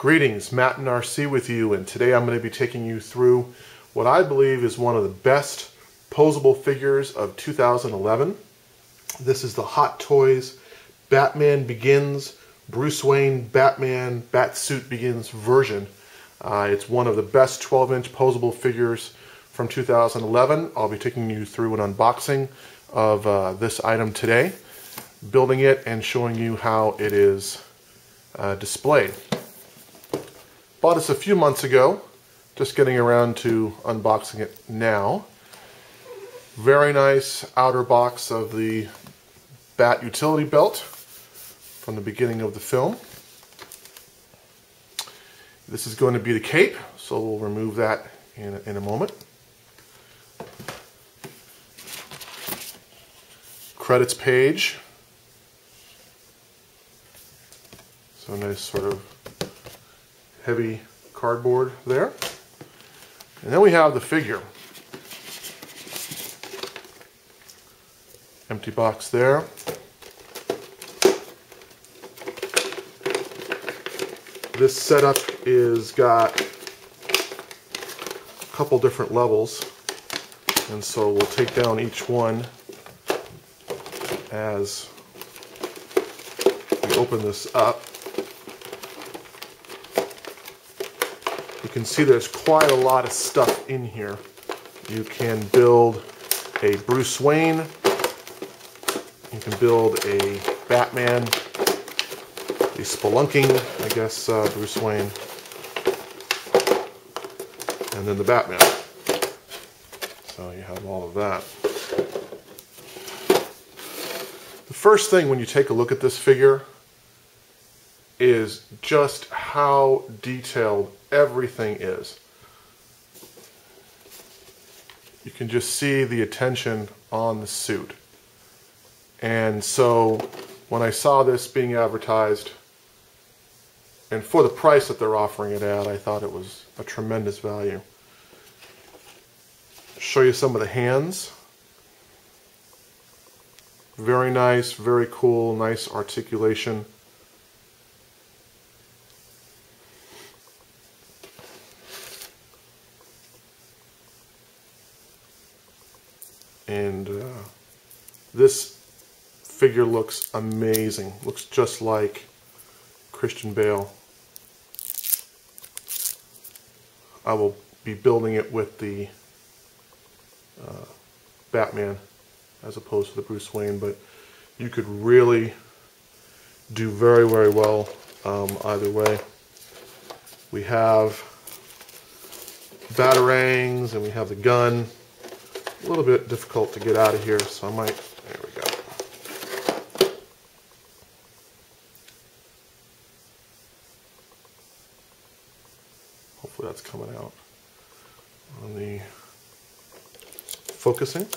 Greetings, Matt and RC with you, and today I'm going to be taking you through what I believe is one of the best posable figures of 2011. This is the Hot Toys Batman Begins, Bruce Wayne Batman Batsuit Begins version. It's one of the best 12-inch posable figures from 2011. I'll be taking you through an unboxing of this item today, building it and showing you how it is displayed. Bought this a few months ago, just getting around to unboxing it now. Very nice outer box of the Bat utility belt from the beginning of the film. This is going to be the cape, so we'll remove that in a moment. Credits page. So nice sort of heavy cardboard there. And then we have the figure. Empty box there. This setup is got a couple different levels, and so we'll take down each one as we open this up. You can see there's quite a lot of stuff in here. You can build a Bruce Wayne, you can build a Batman, a spelunking, I guess, Bruce Wayne, and then the Batman. So you have all of that. The first thing when you take a look at this figure is just how detailed everything is. You can just see the attention on the suit. And so when I saw this being advertised, and for the price that they're offering it at, I thought it was a tremendous value. Show you some of the hands. Very nice, very cool, nice articulation. And this figure looks amazing. Looks just like Christian Bale. I will be building it with the Batman as opposed to the Bruce Wayne, but you could really do very, very well either way. We have batarangs and we have the gun. A little bit difficult to get out of here, so I might, there we go. Hopefully that's coming out on the focusing.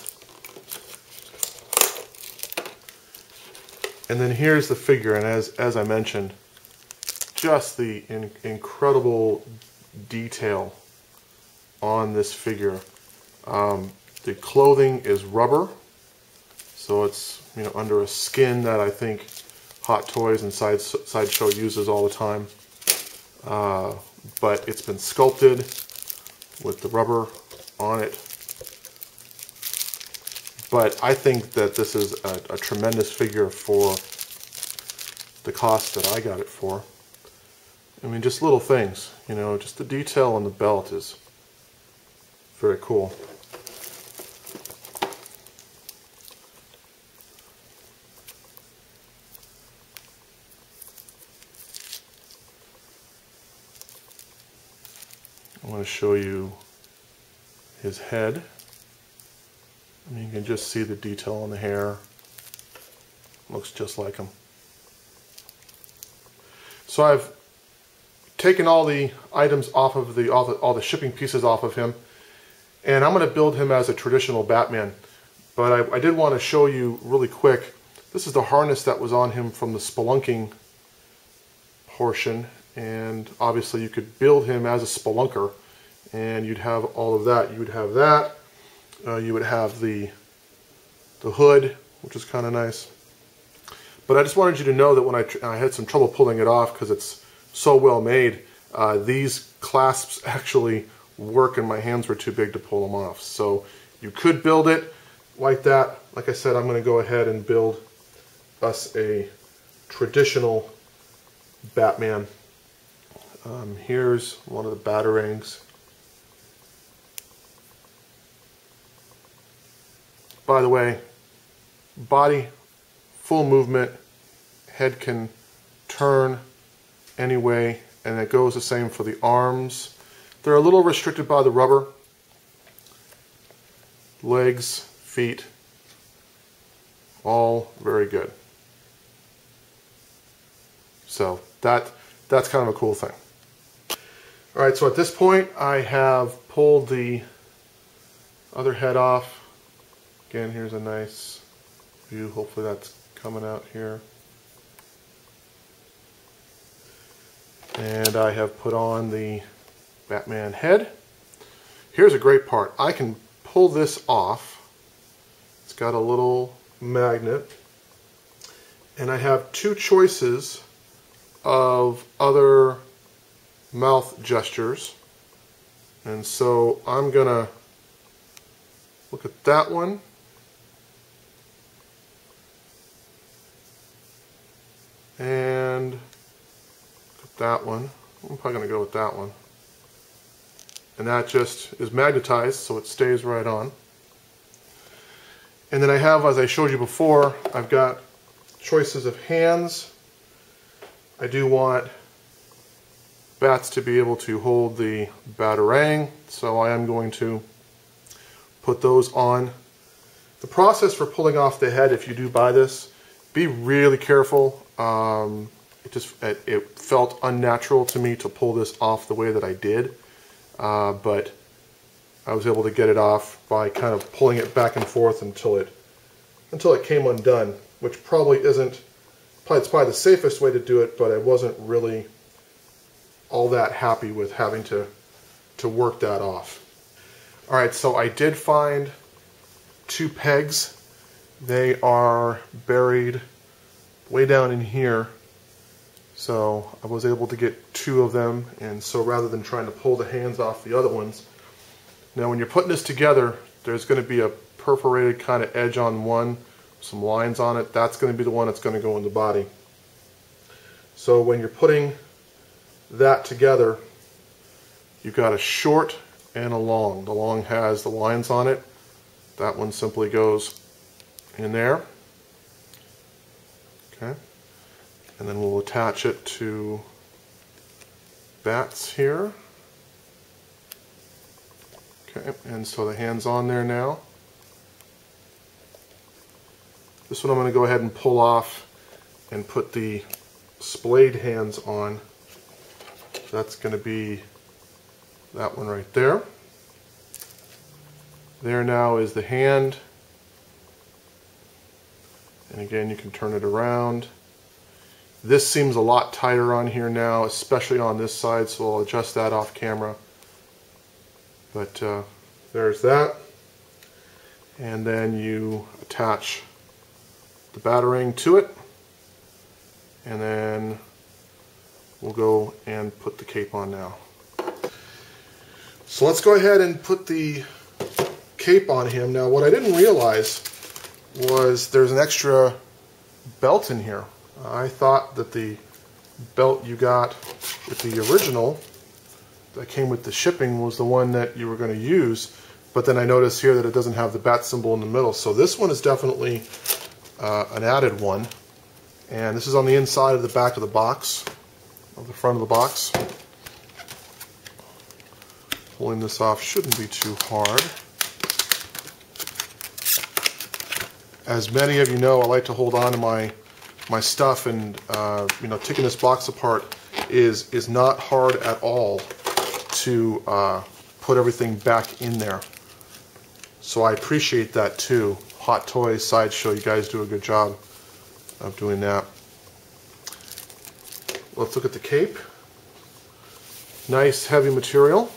And then here's the figure, and as I mentioned, just the incredible detail on this figure. The clothing is rubber, so it's under a skin that I think Hot Toys and Sideshow uses all the time. But it's been sculpted with the rubber on it. But I think that this is a tremendous figure for the cost that I got it for. I mean, just little things, just the detail on the belt is very cool. I want to show you his head. I mean, you can just see the detail on the hair. Looks just like him. So I've taken all the items off of all the shipping pieces off of him, and I'm going to build him as a traditional Batman. But I did want to show you really quick. This is the harness that was on him from the spelunking portion. And obviously you could build him as a spelunker, and you'd have all of that. You would have that. You would have the hood, which is kind of nice. But I just wanted you to know that when I had some trouble pulling it off because it's so well made, These clasps actually work and my hands were too big to pull them off. So you could build it like that. Like I said, I'm going to go ahead and build us a traditional Batman. Here's one of the batarangs. By the way, body, full movement, head can turn any way, and it goes the same for the arms. They're a little restricted by the rubber. Legs, feet, all very good. So that's kind of a cool thing. All right, so at this point I have pulled the other head off. Again, here's a nice view. Hopefully that's coming out here. And I have put on the Batman head. Here's a great part. I can pull this off. It's got a little magnet. And I have two choices of other mouth gestures. And so I'm gonna look at that one. And look at that one. I'm probably gonna go with that one. And that just is magnetized, so it stays right on. And then I have, as I showed you before, I've got choices of hands. I do want bats to be able to hold the batarang, so I am going to put those on. The process for pulling off the head, if you do buy this, be really careful. It felt unnatural to me to pull this off the way that I did, but I was able to get it off by kind of pulling it back and forth until it came undone, which probably isn't. It's probably the safest way to do it, but I wasn't really all that happy with having to work that off. All right, so I did find two pegs. They are buried way down in here. So I was able to get two of them, and so rather than trying to pull the hands off the other ones. Now when you're putting this together, there's going to be a perforated kind of edge on one, some lines on it. That's going to be the one that's going to go in the body. So when you're putting that together, you've got a short and a long. The long has the lines on it. That one simply goes in there. Okay. And then we'll attach it to bats here. Okay, and so the hand's on there now. This one I'm going to go ahead and pull off and put the splayed hands on. That's going to be that one right there. There now is the hand. And again, you can turn it around. This seems a lot tighter on here now, especially on this side, so I'll adjust that off camera. But there's that. And then you attach the batarang to it. And then we'll go and put the cape on now. So let's go ahead and put the cape on him. Now what I didn't realize was there's an extra belt in here. I thought that the belt you got with the original that came with the shipping was the one that you were going to use, but then I noticed here that it doesn't have the bat symbol in the middle. So this one is definitely an added one, and this is on the inside of the back of the box, of the front of the box. Pulling this off shouldn't be too hard. As many of you know, I like to hold on to my stuff, and you know, taking this box apart is not hard at all to put everything back in there. So I appreciate that too. Hot Toys, Sideshow, you guys do a good job of doing that. Let's look at the cape. Nice heavy material.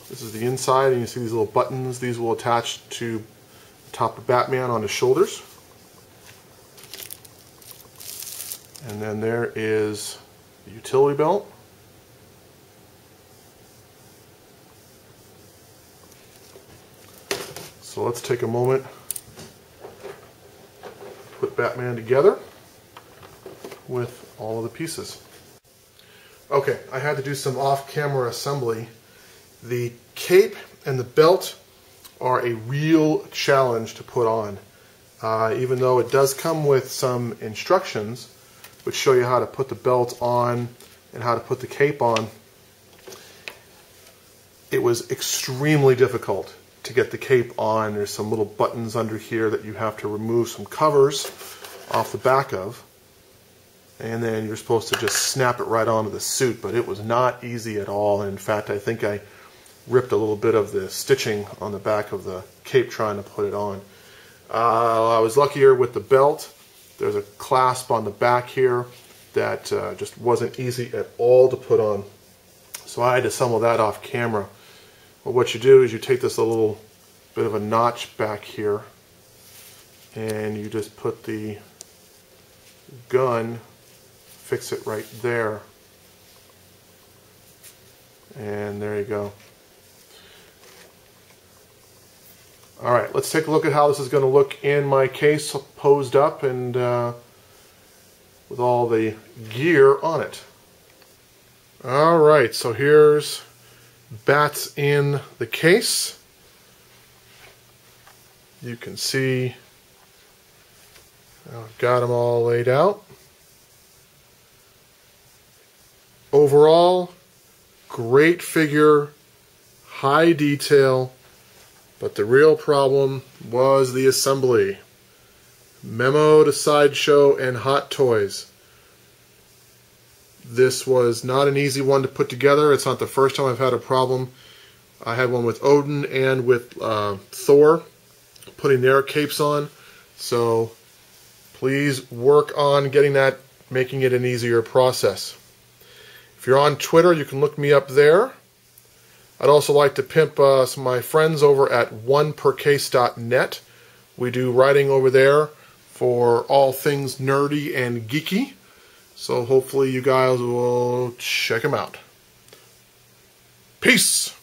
This is the inside, and you see these little buttons. These will attach to the top of Batman on his shoulders. And then there is the utility belt. So let's take a moment, put Batman together with all of the pieces. Okay, I had to do some off-camera assembly. The cape and the belt are a real challenge to put on. Even though it does come with some instructions which show you how to put the belt on and how to put the cape on, it was extremely difficult to get the cape on. There's some little buttons under here that you have to remove some covers off the back of, and then you're supposed to just snap it right onto the suit, but it was not easy at all. In fact, I think I ripped a little bit of the stitching on the back of the cape trying to put it on. I was luckier with the belt. There's a clasp on the back here that just wasn't easy at all to put on, so I had to assemble that off camera. But what you do is you take this little bit of a notch back here and you just put the gun, fix it right there, and there you go. Alright, let's take a look at how this is going to look in my case posed up and with all the gear on it. Alright, so here's Bats in the case. You can see I've got them all laid out. Overall, great figure, high detail, but the real problem was the assembly. Memo to Sideshow and Hot Toys. This was not an easy one to put together. It's not the first time I've had a problem. I had one with Odin and with Thor, putting their capes on. So please work on getting that, making it an easier process. If you're on Twitter, you can look me up there. I'd also like to pimp some of my friends over at onepercase.net. We do writing over there for all things nerdy and geeky. So hopefully you guys will check them out. Peace!